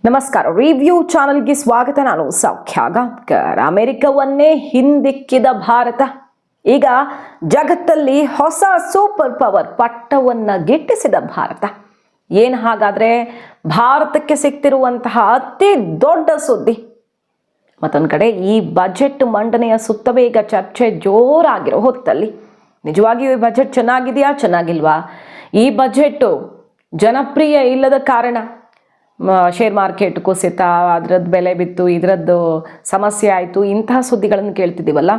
ನಮಸ್ಕಾರ. ರಿವ್ಯೂ ಚಾನೆಲ್ಗೆ ಸ್ವಾಗತ. ನಾನು ಸೌಖ್ಯ ಗಾಂವ್ಕರ್. ಅಮೆರಿಕವನ್ನೇ ಹಿಂದಿಕ್ಕಿದ ಭಾರತ ಈಗ ಜಗತ್ತಲ್ಲಿ ಹೊಸ ಸೂಪರ್ ಪವರ್ ಪಟ್ಟವನ್ನ ಗಿಟ್ಟಿಸಿದ ಭಾರತ. ಏನು ಹಾಗಾದ್ರೆ ಭಾರತಕ್ಕೆ ಸಿಕ್ತಿರುವಂತಹ ಅತಿ ದೊಡ್ಡ ಸುದ್ದಿ? ಮತ್ತೊಂದು ಕಡೆ ಈ ಬಜೆಟ್ ಮಂಡನೆಯ ಸುತ್ತವೇ ಈಗ ಚರ್ಚೆ ಜೋರಾಗಿರೋ ಹೊತ್ತಲ್ಲಿ ನಿಜವಾಗಿಯೂ ಈ ಬಜೆಟ್ ಚೆನ್ನಾಗಿದೆಯಾ ಚೆನ್ನಾಗಿಲ್ವಾ? ಈ ಬಜೆಟ್ ಜನಪ್ರಿಯ ಇಲ್ಲದ ಕಾರಣ ಶೇರ್ ಮಾರ್ಕೆಟ್ ಕುಸಿತ, ಅದರದ್ದು ಬೆಲೆ ಬಿತ್ತು, ಇದರದ್ದು ಸಮಸ್ಯೆ ಆಯಿತು, ಇಂತಹ ಸುದ್ದಿಗಳನ್ನು ಕೇಳ್ತಿದ್ದೀವಲ್ಲ.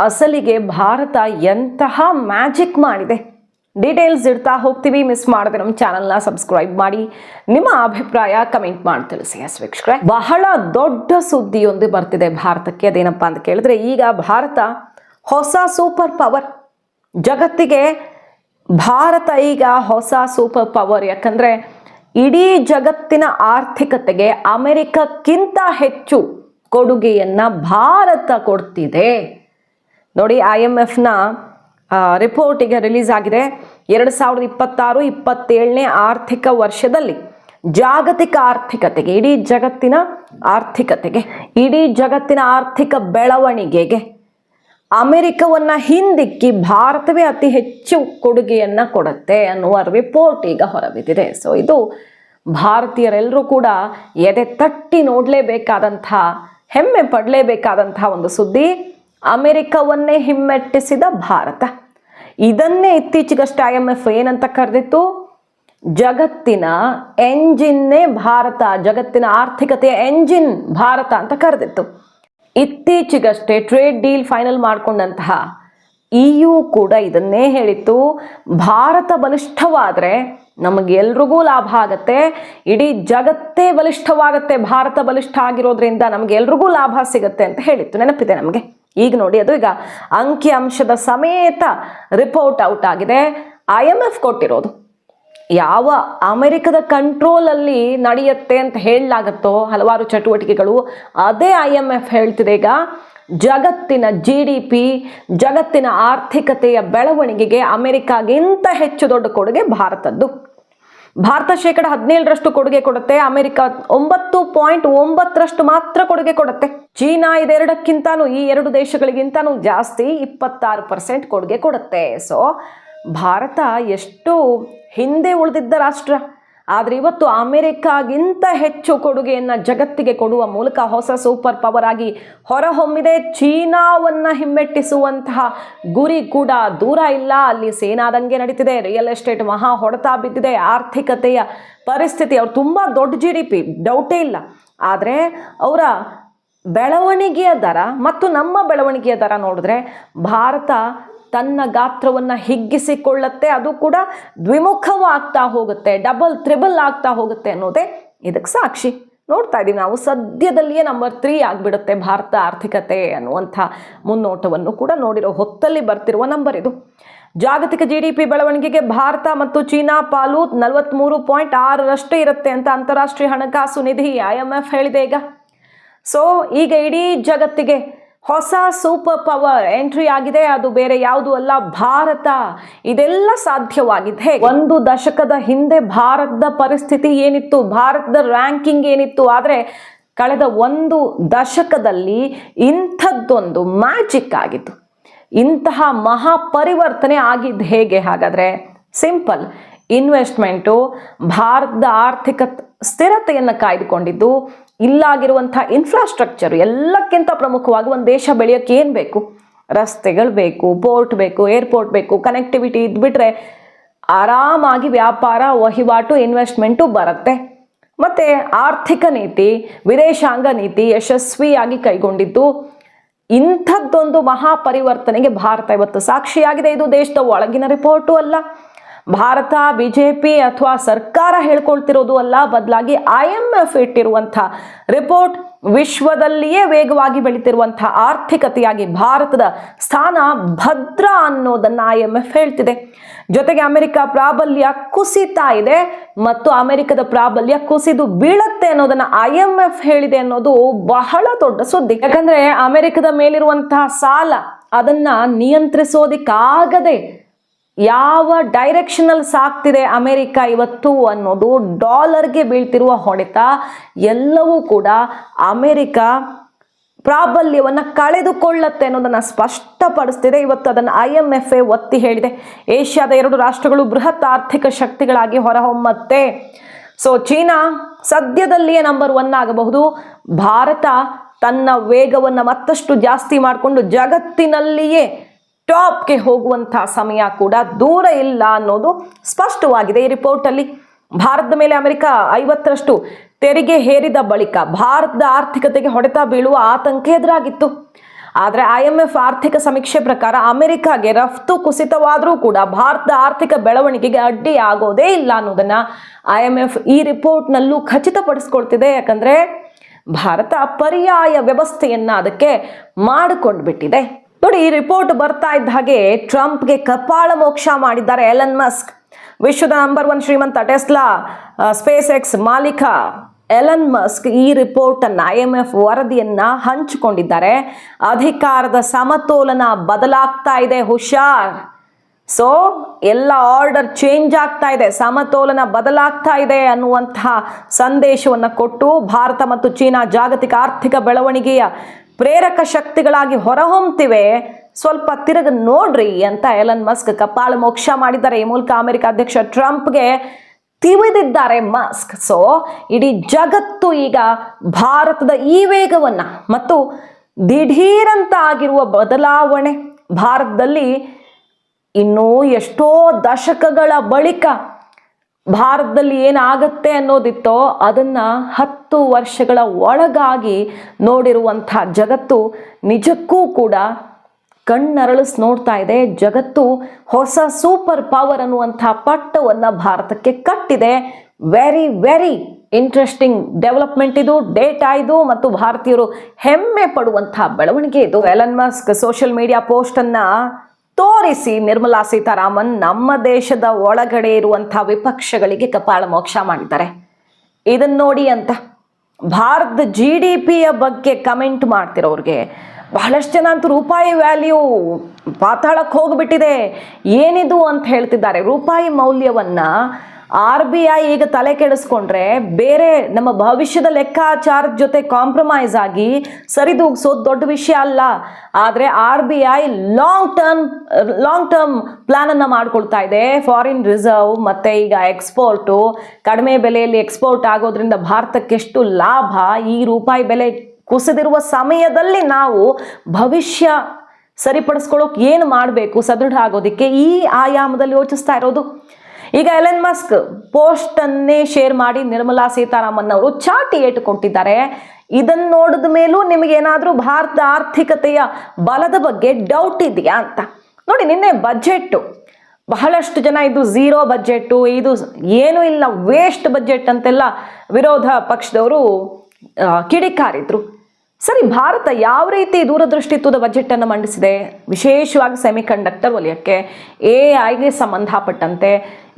ಅಸಲಿಗೆ ಭಾರತ ಎಂತಹ ಮ್ಯಾಜಿಕ್ ಮಾಡಿದೆ? ಡೀಟೇಲ್ಸ್ ಇಡ್ತಾ ಹೋಗ್ತೀವಿ. ಮಿಸ್ ಮಾಡದೆ ನಮ್ಮ ಚಾನಲ್ನ ಸಬ್ಸ್ಕ್ರೈಬ್ ಮಾಡಿ, ನಿಮ್ಮ ಅಭಿಪ್ರಾಯ ಕಮೆಂಟ್ ಮಾಡಿ ತಿಳಿಸಿ. ವೀಕ್ಷಕರೇ, ಬಹಳ ದೊಡ್ಡ ಸುದ್ದಿಯೊಂದು ಬರ್ತಿದೆ ಭಾರತಕ್ಕೆ. ಅದೇನಪ್ಪ ಅಂತ ಕೇಳಿದ್ರೆ, ಈಗ ಭಾರತ ಹೊಸ ಸೂಪರ್ ಪವರ್ ಜಗತ್ತಿಗೆ. ಭಾರತ ಈಗ ಹೊಸ ಸೂಪರ್ ಪವರ್. ಯಾಕಂದ್ರೆ ಇಡೀ ಜಗತ್ತಿನ ಆರ್ಥಿಕತೆಗೆ ಅಮೆರಿಕಕ್ಕಿಂತ ಹೆಚ್ಚು ಕೊಡುಗೆಯನ್ನ ಭಾರತ ಕೊಡ್ತಿದೆ. ನೋಡಿ, IMFನ ರಿಪೋರ್ಟ್ ಈಗ ರಿಲೀಸ್ ಆಗಿದೆ. 2026-27ನೇ ಆರ್ಥಿಕ ವರ್ಷದಲ್ಲಿ ಜಾಗತಿಕ ಆರ್ಥಿಕತೆಗೆ, ಇಡೀ ಜಗತ್ತಿನ ಆರ್ಥಿಕ ಬೆಳವಣಿಗೆಗೆ ಅಮೆರಿಕವನ್ನ ಹಿಂದಿಕ್ಕಿ ಭಾರತವೇ ಅತಿ ಹೆಚ್ಚು ಕೊಡುಗೆಯನ್ನ ಕೊಡುತ್ತೆ ಅನ್ನುವ ರಿಪೋರ್ಟ್ ಈಗ ಹೊರಬಿದ್ದಿದೆ. ಸೊ ಇದು ಭಾರತೀಯರೆಲ್ಲರೂ ಕೂಡ ಎದೆ ತಟ್ಟಿ ನೋಡಲೇಬೇಕಾದಂತಹ, ಹೆಮ್ಮೆ ಪಡಲೇಬೇಕಾದಂತಹ ಒಂದು ಸುದ್ದಿ. ಅಮೆರಿಕವನ್ನೇ ಹಿಮ್ಮೆಟ್ಟಿಸಿದ ಭಾರತ. ಇದನ್ನೇ ಇತ್ತೀಚೆಗಷ್ಟೇ IMF ಏನಂತ ಕರೆದಿತ್ತು? ಜಗತ್ತಿನ ಎಂಜಿನ್ನೇ ಭಾರತ, ಜಗತ್ತಿನ ಆರ್ಥಿಕತೆಯ ಎಂಜಿನ್ ಭಾರತ ಅಂತ ಕರೆದಿತ್ತು. ಇತ್ತೀಚೆಗಷ್ಟೇ ಟ್ರೇಡ್ ಡೀಲ್ ಫೈನಲ್ ಮಾಡಿಕೊಂಡಂತಹ EU ಕೂಡ ಇದನ್ನೇ ಹೇಳಿತ್ತು. ಭಾರತ ಬಲಿಷ್ಠವಾದರೆ ನಮಗೆಲ್ರಿಗೂ ಲಾಭ ಆಗತ್ತೆ, ಇಡೀ ಜಗತ್ತೇ ಬಲಿಷ್ಠವಾಗತ್ತೆ. ಭಾರತ ಬಲಿಷ್ಠ ಆಗಿರೋದ್ರಿಂದ ನಮಗೆಲ್ರಿಗೂ ಲಾಭ ಸಿಗತ್ತೆ ಅಂತ ಹೇಳಿತ್ತು. ನೆನಪಿದೆ ನಮಗೆ. ಈಗ ನೋಡಿ, ಅದು ಈಗ ಅಂಕಿ ಅಂಶದ ಸಮೇತ ರಿಪೋರ್ಟ್ ಔಟ್ ಆಗಿದೆ. IMF ಕೊಟ್ಟಿರೋದು. ಯಾವ ಅಮೆರಿಕದ ಕಂಟ್ರೋಲಲ್ಲಿ ನಡೆಯುತ್ತೆ ಅಂತ ಹೇಳಲಾಗತ್ತೋ ಹಲವಾರು ಚಟುವಟಿಕೆಗಳು, ಅದೇ IMF ಹೇಳ್ತಿದೆ. ಈಗ ಜಗತ್ತಿನ GDP, ಜಗತ್ತಿನ ಆರ್ಥಿಕತೆಯ ಬೆಳವಣಿಗೆಗೆ ಅಮೆರಿಕಾಗಿಂತ ಹೆಚ್ಚು ದೊಡ್ಡ ಕೊಡುಗೆ ಭಾರತದ್ದು. ಭಾರತ 17% ಕೊಡುಗೆ ಕೊಡುತ್ತೆ, ಅಮೆರಿಕ 9.9% ಮಾತ್ರ ಕೊಡುಗೆ ಕೊಡುತ್ತೆ. ಚೀನಾ ಇದೆರಡಕ್ಕಿಂತಾನು, ಈ ಎರಡು ದೇಶಗಳಿಗಿಂತಾನು ಜಾಸ್ತಿ 26% ಕೊಡುಗೆ ಕೊಡುತ್ತೆ. ಸೊ ಭಾರತ ಎಷ್ಟು ಹಿಂದೆ ಉಳಿದಿದ್ದ ರಾಷ್ಟ್ರ, ಆದರೆ ಇವತ್ತು ಅಮೆರಿಕಾಗಿಂತ ಹೆಚ್ಚು ಕೊಡುಗೆಯನ್ನ ಜಗತ್ತಿಗೆ ಕೊಡುವ ಮೂಲಕ ಹೊಸ ಸೂಪರ್ ಪವರ್ ಆಗಿ ಹೊರಹೊಮ್ಮಿದೆ. ಚೀನಾವನ್ನ ಹಿಮ್ಮೆಟ್ಟಿಸುವಂತಹ ಗುರಿ ಕೂಡ ದೂರ ಇಲ್ಲ. ಅಲ್ಲಿ ಸೇನಾದಂಗೆ ನಡೀತಿದೆ, ರಿಯಲ್ ಎಸ್ಟೇಟ್ ಮಹಾ ಹೊಡೆತ ಬಿದ್ದಿದೆ, ಆರ್ಥಿಕತೆಯ ಪರಿಸ್ಥಿತಿ. ಅವ್ರು ತುಂಬ ದೊಡ್ಡ GDP, ಡೌಟೇ ಇಲ್ಲ. ಆದರೆ ಅವರ ಬೆಳವಣಿಗೆಯ ದರ ಮತ್ತು ನಮ್ಮ ಬೆಳವಣಿಗೆಯ ದರ ನೋಡಿದ್ರೆ ಭಾರತ ತನ್ನ ಗಾತ್ರವನ್ನು ಹಿಗ್ಗಿಸಿಕೊಳ್ಳುತ್ತೆ. ಅದು ಕೂಡ ದ್ವಿಮುಖವಾಗ್ತಾ ಹೋಗುತ್ತೆ, ಡಬಲ್ ತ್ರಿಬಲ್ ಆಗ್ತಾ ಹೋಗುತ್ತೆ ಅನ್ನೋದೇ ಇದಕ್ಕೆ ಸಾಕ್ಷಿ. ನೋಡ್ತಾ ಇದ್ದೀವಿ ನಾವು, ಸದ್ಯದಲ್ಲಿಯೇ ನಂಬರ್ 3 ಆಗಿಬಿಡುತ್ತೆ ಭಾರತ ಆರ್ಥಿಕತೆ ಅನ್ನುವಂಥ ಮುನ್ನೋಟವನ್ನು ಕೂಡ ನೋಡಿರೋ ಹೊತ್ತಲ್ಲಿ ಬರ್ತಿರುವ ನಂಬರ್ ಇದು. ಜಾಗತಿಕ GDP ಬೆಳವಣಿಗೆಗೆ ಭಾರತ ಮತ್ತು ಚೀನಾ ಪಾಲು 43.6% ಇರುತ್ತೆ ಅಂತ ಅಂತಾರಾಷ್ಟ್ರೀಯ ಹಣಕಾಸು ನಿಧಿ IMF ಹೇಳಿದೆ ಈಗ. ಸೊ ಈಗ ಇಡೀ ಜಗತ್ತಿಗೆ ಹೊಸ ಸೂಪರ್ ಪವರ್ ಎಂಟ್ರಿ ಆಗಿದೆ. ಅದು ಬೇರೆ ಯಾವುದು ಅಲ್ಲ, ಭಾರತ. ಇದೆಲ್ಲ ಸಾಧ್ಯವಾಗಿದೆ. ಒಂದು ದಶಕದ ಹಿಂದೆ ಭಾರತದ ಪರಿಸ್ಥಿತಿ ಏನಿತ್ತು, ಭಾರತದ ರ್ಯಾಂಕಿಂಗ್ ಏನಿತ್ತು, ಆದರೆ ಕಳೆದ ಒಂದು ದಶಕದಲ್ಲಿ ಇಂಥದ್ದೊಂದು ಮ್ಯಾಜಿಕ್ ಆಗಿತ್ತು. ಇಂತಹ ಮಹಾಪರಿವರ್ತನೆ ಆಗಿದ್ದು ಹೇಗೆ ಹಾಗಾದ್ರೆ? ಸಿಂಪಲ್. ಇನ್ವೆಸ್ಟ್ಮೆಂಟು, ಭಾರತದ ಆರ್ಥಿಕ ಸ್ಥಿರತೆಯನ್ನು ಕಾಯ್ದುಕೊಂಡಿದ್ದು, ಇಲ್ಲಾಗಿರುವಂಥ ಇನ್ಫ್ರಾಸ್ಟ್ರಕ್ಚರ್. ಎಲ್ಲಕ್ಕಿಂತ ಪ್ರಮುಖವಾಗಿ ಒಂದು ದೇಶ ಬೆಳೆಯೋಕ್ಕೆ ಏನು ಬೇಕು? ರಸ್ತೆಗಳು ಬೇಕು, ಪೋರ್ಟ್ ಬೇಕು, ಏರ್ಪೋರ್ಟ್ ಬೇಕು, ಕನೆಕ್ಟಿವಿಟಿ ಇದ್ಬಿಟ್ರೆ ಆರಾಮಾಗಿ ವ್ಯಾಪಾರ, ವಹಿವಾಟು, ಇನ್ವೆಸ್ಟ್ಮೆಂಟು ಬರುತ್ತೆ. ಮತ್ತು ಆರ್ಥಿಕ ನೀತಿ, ವಿದೇಶಾಂಗ ನೀತಿ ಯಶಸ್ವಿಯಾಗಿ ಕೈಗೊಂಡಿದ್ದು. ಇಂಥದ್ದೊಂದು ಮಹಾಪರಿವರ್ತನೆಗೆ ಭಾರತ ಇವತ್ತು ಸಾಕ್ಷಿಯಾಗಿದೆ. ಇದು ದೇಶದ ಒಳಗಿನ ರಿಪೋರ್ಟು ಅಲ್ಲ, ಭಾರತ BJP ಅಥವಾ ಸರ್ಕಾರ ಹೇಳ್ಕೊಳ್ತಿರೋದು ಅಲ್ಲ, ಬದಲಾಗಿ IMF ಇಟ್ಟಿರುವಂಥ ರಿಪೋರ್ಟ್. ವಿಶ್ವದಲ್ಲಿಯೇ ವೇಗವಾಗಿ ಬೆಳೀತಿರುವಂಥ ಆರ್ಥಿಕತೆಯಾಗಿ ಭಾರತದ ಸ್ಥಾನ ಭದ್ರ ಅನ್ನೋದನ್ನು IMF ಹೇಳ್ತಿದೆ. ಜೊತೆಗೆ ಅಮೆರಿಕ ಪ್ರಾಬಲ್ಯ ಕುಸಿತಾ ಇದೆ ಮತ್ತು ಅಮೆರಿಕದ ಪ್ರಾಬಲ್ಯ ಕುಸಿದು ಬೀಳತ್ತೆ ಅನ್ನೋದನ್ನ IMF ಹೇಳಿದೆ ಅನ್ನೋದು ಬಹಳ ದೊಡ್ಡ ಸುದ್ದಿ. ಯಾಕಂದ್ರೆ ಅಮೆರಿಕದ ಮೇಲಿರುವಂತಹ ಸಾಲ ಅದನ್ನ ನಿಯಂತ್ರಿಸೋದಿಕ್ಕಾಗದೆ ಯಾವ ಡೈರೆಕ್ಷನಲ್ಲಿ ಸಾಕ್ತಿದೆ ಅಮೆರಿಕ ಇವತ್ತು ಅನ್ನೋದು, ಡಾಲರ್ಗೆ ಬೀಳ್ತಿರುವ ಹೊಡೆತ ಎಲ್ಲವೂ ಕೂಡ ಅಮೆರಿಕ ಪ್ರಾಬಲ್ಯವನ್ನು ಕಳೆದುಕೊಳ್ಳುತ್ತೆ ಅನ್ನೋದನ್ನು ಸ್ಪಷ್ಟಪಡಿಸ್ತಿದೆ. ಇವತ್ತು ಅದನ್ನು IMF ಒತ್ತಿ ಹೇಳಿದೆ. ಏಷ್ಯಾದ 2 ರಾಷ್ಟ್ರಗಳು ಬೃಹತ್ ಆರ್ಥಿಕ ಶಕ್ತಿಗಳಾಗಿ ಹೊರಹೊಮ್ಮತ್ತೆ. ಸೊ ಚೀನಾ ಸದ್ಯದಲ್ಲಿಯೇ ನಂಬರ್ 1 ಆಗಬಹುದು. ಭಾರತ ತನ್ನ ವೇಗವನ್ನು ಮತ್ತಷ್ಟು ಜಾಸ್ತಿ ಮಾಡಿಕೊಂಡು ಜಗತ್ತಿನಲ್ಲಿಯೇ ಟಾಪ್ಗೆ ಹೋಗುವಂಥ ಸಮಯ ಕೂಡ ದೂರ ಇಲ್ಲ ಅನ್ನೋದು ಸ್ಪಷ್ಟವಾಗಿದೆ ಈ ರಿಪೋರ್ಟಲ್ಲಿ. ಭಾರತದ ಮೇಲೆ ಅಮೆರಿಕ 50ರಷ್ಟು ತೆರಿಗೆ ಹೇರಿದ ಬಳಿಕ ಭಾರತದ ಆರ್ಥಿಕತೆಗೆ ಹೊಡೆತ ಬೀಳುವ ಆತಂಕ ಎದುರಾಗಿತ್ತು. ಆದರೆ IMF ಆರ್ಥಿಕ ಸಮೀಕ್ಷೆ ಪ್ರಕಾರ ಅಮೆರಿಕಾಗೆ ರಫ್ತು ಕುಸಿತವಾದರೂ ಕೂಡ ಭಾರತದ ಆರ್ಥಿಕ ಬೆಳವಣಿಗೆಗೆ ಅಡ್ಡಿ ಆಗೋದೇ ಇಲ್ಲ ಅನ್ನೋದನ್ನ IMF ಈ ರಿಪೋರ್ಟ್ನಲ್ಲೂ ಖಚಿತಪಡಿಸ್ಕೊಳ್ತಿದೆ. ಯಾಕಂದ್ರೆ ಭಾರತ ಪರ್ಯಾಯ ವ್ಯವಸ್ಥೆಯನ್ನ ಅದಕ್ಕೆ ಮಾಡಿಕೊಂಡು ಬಿಟ್ಟಿದೆ. ನೋಡಿ, ಈ ರಿಪೋರ್ಟ್ ಬರ್ತಾ ಇದ್ದ ಹಾಗೆ ಟ್ರಂಪ್ಗೆ ಕಪಾಳ ಮೋಕ್ಷ ಮಾಡಿದ್ದಾರೆ ಎಲನ್ ಮಸ್ಕ್. ವಿಶ್ವದ ನಂಬರ್ 1 ಶ್ರೀಮಂತ ಟೆಸ್ಲಾ ಸ್ಪೇಸ್ ಎಕ್ಸ್ ಮಾಲೀಕ ಎಲನ್ ಮಸ್ಕ್ ಈ ರಿಪೋರ್ಟ್ ಅನ್ನ IMF ವರದಿಯನ್ನ ಹಂಚಿಕೊಂಡಿದ್ದಾರೆ. ಅಧಿಕಾರದ ಸಮತೋಲನ ಬದಲಾಗ್ತಾ ಇದೆ, ಹುಷಾರ್. ಸೊ ಎಲ್ಲ ಆರ್ಡರ್ ಚೇಂಜ್ ಆಗ್ತಾ ಇದೆ, ಸಮತೋಲನ ಬದಲಾಗ್ತಾ ಇದೆ ಅನ್ನುವಂತಹ ಸಂದೇಶವನ್ನು ಕೊಟ್ಟು ಭಾರತ ಮತ್ತು ಚೀನಾ ಜಾಗತಿಕ ಆರ್ಥಿಕ ಬೆಳವಣಿಗೆಯ ಪ್ರೇರಕ ಶಕ್ತಿಗಳಾಗಿ ಹೊರಹೊಮ್ಮುತ್ತಿವೆ, ಸ್ವಲ್ಪ ತಿರುಗಿ ನೋಡ್ರಿ ಅಂತ ಎಲನ್ ಮಸ್ಕ್ ಕಪಾಳ ಮೋಕ್ಷ ಮಾಡಿದ್ದಾರೆ. ಈ ಮೂಲಕ ಅಮೆರಿಕ ಅಧ್ಯಕ್ಷ ಟ್ರಂಪ್ಗೆ ತಿವಿದಿದ್ದಾರೆ ಮಸ್ಕ್. ಸೊ ಇಡೀ ಜಗತ್ತು ಈಗ ಭಾರತದ ಈ ವೇಗವನ್ನ ಮತ್ತು ದಿಢೀರಂತ ಆಗಿರುವ ಬದಲಾವಣೆ, ಭಾರತದಲ್ಲಿ ಇನ್ನೂ ಎಷ್ಟೋ ದಶಕಗಳ ಬಳಿಕ ಭಾರತದಲ್ಲಿ ಏನಾಗತ್ತೆ ಅನ್ನೋದಿತ್ತೋ ಅದನ್ನ 10 ವರ್ಷಗಳ ಒಳಗಾಗಿ ನೋಡಿರುವಂಥ ಜಗತ್ತು ನಿಜಕ್ಕೂ ಕೂಡ ಕಣ್ಣರಳಿಸಿ ನೋಡ್ತಾ ಇದೆ. ಜಗತ್ತು ಹೊಸ ಸೂಪರ್ ಪವರ್ ಅನ್ನುವಂಥ ಪಟ್ಟವನ್ನು ಭಾರತಕ್ಕೆ ಕಟ್ಟಿದೆ. ವೆರಿ ವೆರಿ ಇಂಟ್ರೆಸ್ಟಿಂಗ್ ಡೆವಲಪ್ಮೆಂಟ್ ಇದು, ಡೇಟಾ ಇದು, ಮತ್ತು ಭಾರತೀಯರು ಹೆಮ್ಮೆ ಪಡುವಂಥ ಬೆಳವಣಿಗೆ ಇದು. ಎಲನ್ ಮಸ್ಕ್ ಸೋಷಿಯಲ್ ಮೀಡಿಯಾ ಪೋಸ್ಟನ್ನು ತೋರಿಸಿ ನಿರ್ಮಲಾ ಸೀತಾರಾಮನ್ ನಮ್ಮ ದೇಶದ ಒಳಗಡೆ ಇರುವಂಥ ವಿಪಕ್ಷಗಳಿಗೆ ಕಪಾಳ ಮೋಕ್ಷ ಮಾಡಿದ್ದಾರೆ. ಇದನ್ನ ನೋಡಿ ಅಂತ ಭಾರತದ GDPಯ ಬಗ್ಗೆ ಕಮೆಂಟ್ ಮಾಡ್ತಿರೋರಿಗೆ ಬಹಳಷ್ಟು ಜನ ಅಂತೂ ರೂಪಾಯಿ ವ್ಯಾಲ್ಯೂ ಪಾತಾಳಕ್ಕೆ ಹೋಗ್ಬಿಟ್ಟಿದೆ, ಏನಿದು ಅಂತ ಹೇಳ್ತಿದ್ದಾರೆ. ರೂಪಾಯಿ ಮೌಲ್ಯವನ್ನು RBI ಈಗ ತಲೆ ಕೆಡಿಸ್ಕೊಂಡ್ರೆ ಬೇರೆ ನಮ್ಮ ಭವಿಷ್ಯದ ಲೆಕ್ಕಾಚಾರದ ಜೊತೆ ಕಾಂಪ್ರಮೈಸ್ ಆಗಿ ಸರಿದೂಗಿಸೋದು ದೊಡ್ಡ ವಿಷಯ ಅಲ್ಲ. ಆದರೆ RBI ಲಾಂಗ್ ಟರ್ಮ್ ಪ್ಲಾನನ್ನು ಮಾಡ್ಕೊಳ್ತಾ ಇದೆ. ಫಾರಿನ್ ರಿಸರ್ವ್ ಮತ್ತು ಈಗ ಎಕ್ಸ್ಪೋರ್ಟು ಕಡಿಮೆ ಬೆಲೆಯಲ್ಲಿ ಎಕ್ಸ್ಪೋರ್ಟ್ ಆಗೋದ್ರಿಂದ ಭಾರತಕ್ಕೆ ಎಷ್ಟು ಲಾಭ, ಈ ರೂಪಾಯಿ ಬೆಲೆ ಕುಸಿದಿರುವ ಸಮಯದಲ್ಲಿ ನಾವು ಭವಿಷ್ಯ ಸರಿಪಡಿಸ್ಕೊಳ್ಳೋಕೆ ಏನು ಮಾಡಬೇಕು ಸದೃಢ ಆಗೋದಕ್ಕೆ ಈ ಆಯಾಮದಲ್ಲಿ ಯೋಚಿಸ್ತಾ ಇರೋದು. ಈಗ ಎಲನ್ ಮಸ್ಕ್ ಪೋಸ್ಟನ್ನೇ ಶೇರ್ ಮಾಡಿ ನಿರ್ಮಲಾ ಸೀತಾರಾಮನ್ ಅವರು ಚಾಟಿ ಏಟು ಕೊಟ್ಟಿದ್ದಾರೆ. ಇದನ್ನು ನೋಡಿದ ಮೇಲೂ ನಿಮಗೇನಾದರೂ ಭಾರತ ಆರ್ಥಿಕತೆಯ ಬಲದ ಬಗ್ಗೆ ಡೌಟ್ ಇದೆಯಾ ಅಂತ ನೋಡಿ. ನಿನ್ನೆ ಬಜೆಟ್ಟು ಬಹಳಷ್ಟು ಜನ ಇದು ಝೀರೋ ಬಜೆಟ್ಟು, ಇದು ಏನೂ ಇಲ್ಲ, ವೇಸ್ಟ್ ಬಜೆಟ್ ಅಂತೆಲ್ಲ ವಿರೋಧ ಪಕ್ಷದವರು ಕಿಡಿಕಾರಿದ್ರು. ಸರಿ, ಭಾರತ ಯಾವ ರೀತಿ ದೂರದೃಷ್ಟಿತ್ವದ ಬಜೆಟನ್ನು ಮಂಡಿಸಿದೆ? ವಿಶೇಷವಾಗಿ ಸೆಮಿಕಂಡಕ್ಟರ್ ವಲಯಕ್ಕೆ, AI ಸಂಬಂಧಪಟ್ಟಂತೆ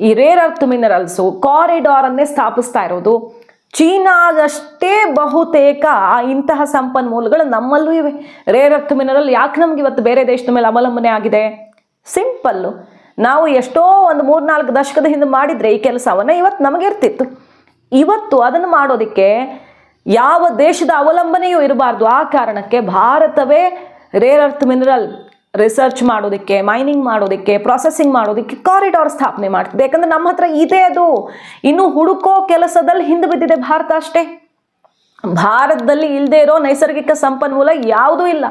ಈ ರೇರ್ ಅರ್ತ್ ಮಿನರಲ್ಸು ಕಾರಿಡಾರನ್ನೇ ಸ್ಥಾಪಿಸ್ತಾ ಇರೋದು. ಚೀನಾಗಷ್ಟೇ ಬಹುತೇಕ ಇಂತಹ ಸಂಪನ್ಮೂಲಗಳು ನಮ್ಮಲ್ಲೂ ಇವೆ. ರೇರ್ ಅರ್ತ್ ಮಿನರಲ್ ಯಾಕೆ ನಮ್ಗೆ ಇವತ್ತು ಬೇರೆ ದೇಶದ ಮೇಲೆ ಅವಲಂಬನೆ ಆಗಿದೆ? ಸಿಂಪಲ್ಲು, ನಾವು ಎಷ್ಟೋ ಒಂದು 3-4 ದಶಕದ ಹಿಂದೆ ಮಾಡಿದರೆ ಈ ಕೆಲಸವನ್ನು ಇವತ್ತು ನಮಗಿರ್ತಿತ್ತು. ಇವತ್ತು ಅದನ್ನು ಮಾಡೋದಕ್ಕೆ ಯಾವ ದೇಶದ ಅವಲಂಬನೆಯೂ ಇರಬಾರ್ದು. ಆ ಕಾರಣಕ್ಕೆ ಭಾರತವೇ ರೇರ್ ಅರ್ತ್ ಮಿನರಲ್ ರಿಸರ್ಚ್ ಮಾಡೋದಕ್ಕೆ, ಮೈನಿಂಗ್ ಮಾಡೋದಕ್ಕೆ, ಪ್ರೊಸೆಸಿಂಗ್ ಮಾಡೋದಕ್ಕೆ ಕಾರಿಡಾರ್ ಸ್ಥಾಪನೆ ಮಾಡ್ತಿದೆ. ಯಾಕಂದ್ರೆ ನಮ್ಮ ಹತ್ರ ಇದೆ, ಅದು ಇನ್ನು ಹುಡುಕೋ ಕೆಲಸದಲ್ಲಿ ಹಿಂದೆ ಬಿದ್ದಿದೆ ಭಾರತ ಅಷ್ಟೇ. ಭಾರತದಲ್ಲಿ ಇಲ್ಲದೆ ಇರೋ ನೈಸರ್ಗಿಕ ಸಂಪನ್ಮೂಲ ಯಾವುದೂ ಇಲ್ಲ.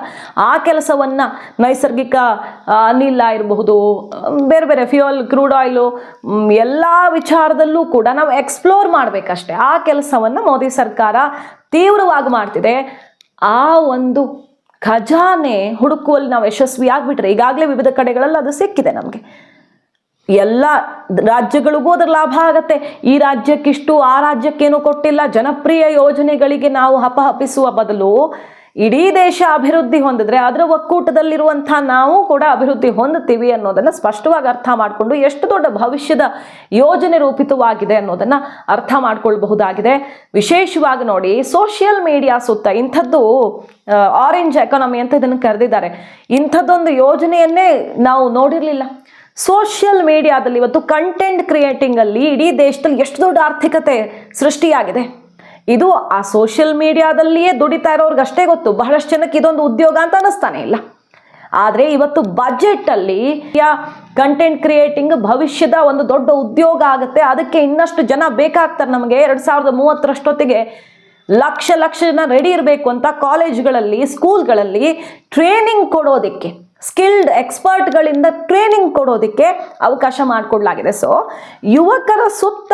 ಆ ಕೆಲಸವನ್ನು ನೈಸರ್ಗಿಕ ಅನಿಲ ಇರಬಹುದು, ಬೇರೆ ಬೇರೆ ಫ್ಯೂಯಲ್, ಕ್ರೂಡ್ ಆಯಿಲು, ಎಲ್ಲ ವಿಚಾರದಲ್ಲೂ ಕೂಡ ನಾವು ಎಕ್ಸ್ಪ್ಲೋರ್ ಮಾಡಬೇಕಷ್ಟೆ. ಆ ಕೆಲಸವನ್ನು ಮೋದಿ ಸರ್ಕಾರ ತೀವ್ರವಾಗಿ ಮಾಡ್ತಿದೆ. ಆ ಒಂದು ಖಜಾನೆ ಹುಡುಕುವಲ್ಲಿ ನಾವು ಯಶಸ್ವಿ ಆಗಿಬಿಟ್ರೆ, ಈಗಾಗಲೇ ವಿವಿಧ ಕಡೆಗಳಲ್ಲಿ ಅದು ಸಿಕ್ಕಿದೆ ನಮಗೆ. ಎಲ್ಲ ರಾಜ್ಯಗಳಿಗೂ ಅದರ ಲಾಭ ಆಗತ್ತೆ. ಈ ರಾಜ್ಯಕ್ಕಿಷ್ಟು, ಆ ರಾಜ್ಯಕ್ಕೇನು ಕೊಟ್ಟಿಲ್ಲ. ಜನಪ್ರಿಯ ಯೋಜನೆಗಳಿಗೆ ನಾವು ಹಪಹಪಿಸುವ ಬದಲು ಇಡೀ ದೇಶ ಅಭಿವೃದ್ಧಿ ಹೊಂದಿದ್ರೆ ಅದರ ಒಕ್ಕೂಟದಲ್ಲಿರುವಂಥ ನಾವು ಕೂಡ ಅಭಿವೃದ್ಧಿ ಹೊಂದುತ್ತೀವಿ ಅನ್ನೋದನ್ನು ಸ್ಪಷ್ಟವಾಗಿ ಅರ್ಥ ಮಾಡಿಕೊಂಡು ಎಷ್ಟು ದೊಡ್ಡ ಭವಿಷ್ಯದ ಯೋಜನೆ ರೂಪಿತವಾಗಿದೆ ಅನ್ನೋದನ್ನು ಅರ್ಥ ಮಾಡ್ಕೊಳ್ಬಹುದಾಗಿದೆ. ವಿಶೇಷವಾಗಿ ನೋಡಿ, ಸೋಷಿಯಲ್ ಮೀಡಿಯಾ ಸುತ್ತ ಇಂಥದ್ದು ಆರೆಂಜ್ ಎಕಾನಮಿ ಅಂತ ಇದನ್ನು ಕರೆದಿದ್ದಾರೆ. ಇಂಥದ್ದೊಂದು ಯೋಜನೆಯನ್ನೇ ನಾವು ನೋಡಿರಲಿಲ್ಲ. ಸೋಷಿಯಲ್ ಮೀಡಿಯಾದಲ್ಲಿ ಇವತ್ತು ಕಂಟೆಂಟ್ ಕ್ರಿಯೇಟಿಂಗ್ ಅಲ್ಲಿ ಇಡೀ ದೇಶದಲ್ಲಿ ಎಷ್ಟು ದೊಡ್ಡ ಆರ್ಥಿಕತೆ ಸೃಷ್ಟಿಯಾಗಿದೆ. ಇದು ಆ ಸೋಷಿಯಲ್ ಮೀಡಿಯಾದಲ್ಲಿಯೇ ದುಡಿತಾ ಇರೋರ್ಗೆ ಅಷ್ಟೇ ಗೊತ್ತು. ಬಹಳಷ್ಟು ಜನಕ್ಕೆ ಇದೊಂದು ಉದ್ಯೋಗ ಅಂತ ಅನ್ನಿಸ್ತಾನೆ ಇಲ್ಲ. ಆದರೆ ಇವತ್ತು ಬಜೆಟ್ ಅಲ್ಲಿ ಕಂಟೆಂಟ್ ಕ್ರಿಯೇಟಿಂಗ್ ಭವಿಷ್ಯದ ಒಂದು ದೊಡ್ಡ ಉದ್ಯೋಗ ಆಗುತ್ತೆ. ಅದಕ್ಕೆ ಇನ್ನಷ್ಟು ಜನ ಬೇಕಾಗ್ತಾರೆ. ನಮಗೆ 2030 ಲಕ್ಷ ಜನ ರೆಡಿ ಇರಬೇಕು ಅಂತ ಕಾಲೇಜ್ಗಳಲ್ಲಿ, ಸ್ಕೂಲ್ಗಳಲ್ಲಿ ಟ್ರೈನಿಂಗ್ ಕೊಡೋದಕ್ಕೆ, ಸ್ಕಿಲ್ಡ್ ಎಕ್ಸ್ಪರ್ಟ್ಗಳಿಂದ ಟ್ರೈನಿಂಗ್ ಕೊಡೋದಕ್ಕೆ ಅವಕಾಶ ಮಾಡಿಕೊಡ್ಲಾಗಿದೆ. ಸೊ ಯುವಕರ ಸುತ್ತ,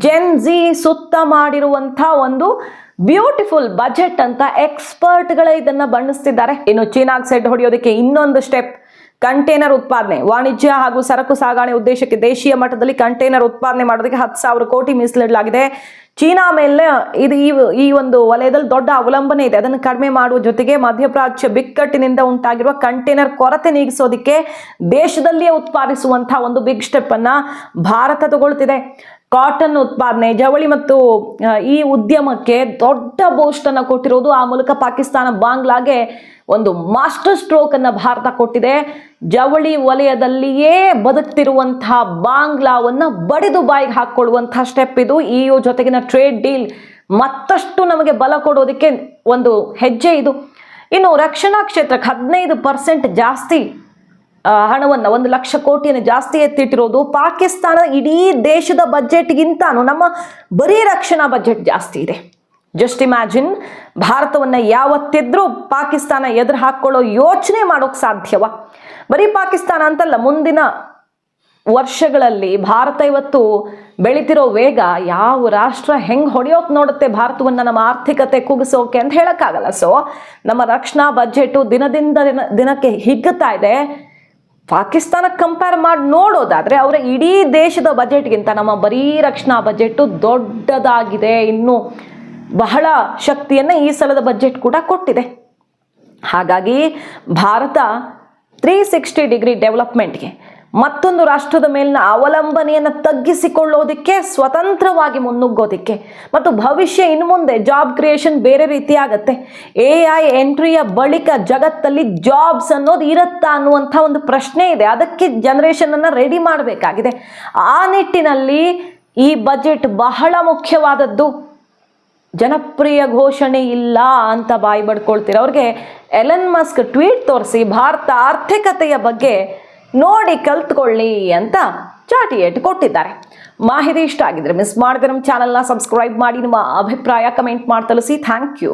ಜೆನ್ಜಿ ಸುತ್ತ ಮಾಡಿರುವಂಥ ಒಂದು ಬ್ಯೂಟಿಫುಲ್ ಬಜೆಟ್ ಅಂತ ಎಕ್ಸ್ಪರ್ಟ್ಗಳೇ ಇದನ್ನ ಬಣ್ಣಿಸ್ತಿದ್ದಾರೆ. ಇನ್ನು ಚೀನಾಗ್ ಸೆಡ್ ಹೊಡೆಯೋದಕ್ಕೆ ಇನ್ನೊಂದು ಸ್ಟೆಪ್, ಕಂಟೈನರ್ ಉತ್ಪಾದನೆ, ವಾಣಿಜ್ಯ ಹಾಗೂ ಸರಕು ಸಾಗಣೆ ಉದ್ದೇಶಕ್ಕೆ ದೇಶೀಯ ಮಟ್ಟದಲ್ಲಿ ಕಂಟೈನರ್ ಉತ್ಪಾದನೆ ಮಾಡೋದಕ್ಕೆ 10,000 ಕೋಟಿ ಮೀಸಲಿಡಲಾಗಿದೆ. ಚೀನಾ ಮೇಲೆ ಈ ಒಂದು ವಲಯದಲ್ಲಿ ದೊಡ್ಡ ಅವಲಂಬನೆ ಇದೆ. ಅದನ್ನು ಕಡಿಮೆ ಮಾಡುವ ಜೊತೆಗೆ ಮಧ್ಯಪ್ರಾಚ್ಯ ಬಿಕ್ಕಟ್ಟಿನಿಂದ ಉಂಟಾಗಿರುವ ಕಂಟೈನರ್ ಕೊರತೆ ನೀಗಿಸೋದಕ್ಕೆ ದೇಶದಲ್ಲಿಯೇ ಉತ್ಪಾದಿಸುವಂತಹ ಒಂದು ಬಿಗ್ ಸ್ಟೆಪ್ ಅನ್ನ ಭಾರತ ತಗೊಳ್ತಿದೆ. ಕಾಟನ್ ಉತ್ಪಾದನೆ, ಜವಳಿ ಮತ್ತು ಈ ಉದ್ಯಮಕ್ಕೆ ದೊಡ್ಡ ಬೂಸ್ಟ್ ಅನ್ನು ಕೊಟ್ಟಿರೋದು. ಆ ಮೂಲಕ ಪಾಕಿಸ್ತಾನ ಬಾಂಗ್ಲಾಗೆ ಒಂದು ಮಾಸ್ಟರ್ ಸ್ಟ್ರೋಕ್ ಅನ್ನ ಭಾರತ ಕೊಟ್ಟಿದೆ. ಜವಳಿ ವಲಯದಲ್ಲಿಯೇ ಬದುಕ್ತಿರುವಂತಹ ಬಾಂಗ್ಲಾವನ್ನ ಬಡಿದು ಬಾಯಿಗೆ ಹಾಕೊಳ್ಳುವಂತಹ ಸ್ಟೆಪ್ ಇದು. EU ಜೊತೆಗಿನ ಟ್ರೇಡ್ ಡೀಲ್ ಮತ್ತಷ್ಟು ನಮಗೆ ಬಲ ಕೊಡೋದಕ್ಕೆ ಒಂದು ಹೆಜ್ಜೆ ಇದು. ಇನ್ನು ರಕ್ಷಣಾ ಕ್ಷೇತ್ರಕ್ಕೆ 15% ಜಾಸ್ತಿ ಹಣವನ್ನು, 1 ಲಕ್ಷ ಕೋಟಿಯನ್ನು ಜಾಸ್ತಿ ಎತ್ತಿಟ್ಟಿರೋದು. ಪಾಕಿಸ್ತಾನ ಇಡೀ ದೇಶದ ಬಜೆಟ್ಗಿಂತಾನು ನಮ್ಮ ಬರೀ ರಕ್ಷಣಾ ಬಜೆಟ್ ಜಾಸ್ತಿ ಇದೆ. ಜಸ್ಟ್ ಇಮ್ಯಾಜಿನ್, ಭಾರತವನ್ನ ಯಾವತ್ತಿದ್ರೂ ಪಾಕಿಸ್ತಾನ ಎದುರು ಹಾಕೊಳ್ಳೋ ಯೋಚನೆ ಮಾಡೋಕೆ ಸಾಧ್ಯವ? ಬರೀ ಪಾಕಿಸ್ತಾನ ಅಂತಲ್ಲ, ಮುಂದಿನ ವರ್ಷಗಳಲ್ಲಿ ಭಾರತ ಇವತ್ತು ಬೆಳಿತಿರೋ ವೇಗ, ಯಾವ ರಾಷ್ಟ್ರ ಹೆಂಗ್ ಹೊಡೆಯೋಕೆ ನೋಡುತ್ತೆ ಭಾರತವನ್ನ ನಮ್ಮ ಆರ್ಥಿಕತೆ ಕುಗ್ಸೋಕೆ ಅಂತ ಹೇಳಕ್ಕಾಗಲ್ಲ. ಸೊ ನಮ್ಮ ರಕ್ಷಣಾ ಬಜೆಟ್ ದಿನದಿಂದ ದಿನಕ್ಕೆ ಹಿಗ್ಗುತ್ತಾ ಇದೆ. ಪಾಕಿಸ್ತಾನಕ್ಕೆ ಕಂಪೇರ್ ಮಾಡಿ ನೋಡೋದಾದ್ರೆ ಅವರ ಇಡೀ ದೇಶದ ಬಜೆಟ್ಗಿಂತ ನಮ್ಮ ಬರೀ ರಕ್ಷಣಾ ಬಜೆಟ್ ದೊಡ್ಡದಾಗಿದೆ. ಇನ್ನು ಬಹಳ ಶಕ್ತಿಯನ್ನು ಈ ಸಲದ ಬಜೆಟ್ ಕೂಡ ಕೊಟ್ಟಿದೆ. ಹಾಗಾಗಿ ಭಾರತ 360 ಡಿಗ್ರಿ ಡೆವಲಪ್ಮೆಂಟ್ಗೆ, ಮತ್ತೊಂದು ರಾಷ್ಟ್ರದ ಮೇಲಿನ ಅವಲಂಬನೆಯನ್ನು ತಗ್ಗಿಸಿಕೊಳ್ಳೋದಕ್ಕೆ, ಸ್ವತಂತ್ರವಾಗಿ ಮುನ್ನುಗ್ಗೋದಕ್ಕೆ, ಮತ್ತು ಭವಿಷ್ಯ ಇನ್ನು ಮುಂದೆ ಜಾಬ್ ಕ್ರಿಯೇಷನ್ ಬೇರೆ ರೀತಿ ಆಗತ್ತೆ. AI ಎಂಟ್ರಿಯ ಬಳಿಕ ಜಗತ್ತಲ್ಲಿ ಜಾಬ್ಸ್ ಅನ್ನೋದು ಇರುತ್ತಾ ಅನ್ನುವಂಥ ಒಂದು ಪ್ರಶ್ನೆ ಇದೆ. ಅದಕ್ಕೆ ಜನರೇಷನ್ ಅನ್ನ ರೆಡಿ ಮಾಡಬೇಕಾಗಿದೆ. ಆ ನಿಟ್ಟಿನಲ್ಲಿ ಈ ಬಜೆಟ್ ಬಹಳ ಮುಖ್ಯವಾದದ್ದು. ಜನಪ್ರಿಯ ಘೋಷಣೆ ಇಲ್ಲ ಅಂತ ಬಾಯಿ ಬಡ್ಕೊಳ್ತೀರ ಅವ್ರಿಗೆ ಎಲನ್ ಮಸ್ಕ್ ಟ್ವೀಟ್ ತೋರಿಸಿ ಭಾರತ ಆರ್ಥಿಕತೆಯ ಬಗ್ಗೆ ನೋಡಿ ಕಲ್ತ್ಕೊಳ್ಳಿ ಅಂತ ಚಾಟಿಯೇಟ್ ಕೊಟ್ಟಿದ್ದಾರೆ. ಮಾಹಿತಿ ಇಷ್ಟ ಆಗಿದ್ರೆ ಮಿಸ್ ಮಾಡಿದ್ರೆ ನಮ್ಮ ಚಾನಲ್ನ ಸಬ್ಸ್ಕ್ರೈಬ್ ಮಾಡಿ, ನಿಮ್ಮ ಅಭಿಪ್ರಾಯ ಕಮೆಂಟ್ ಮಾಡಿ ತಿಳಿಸಿ. Thank you.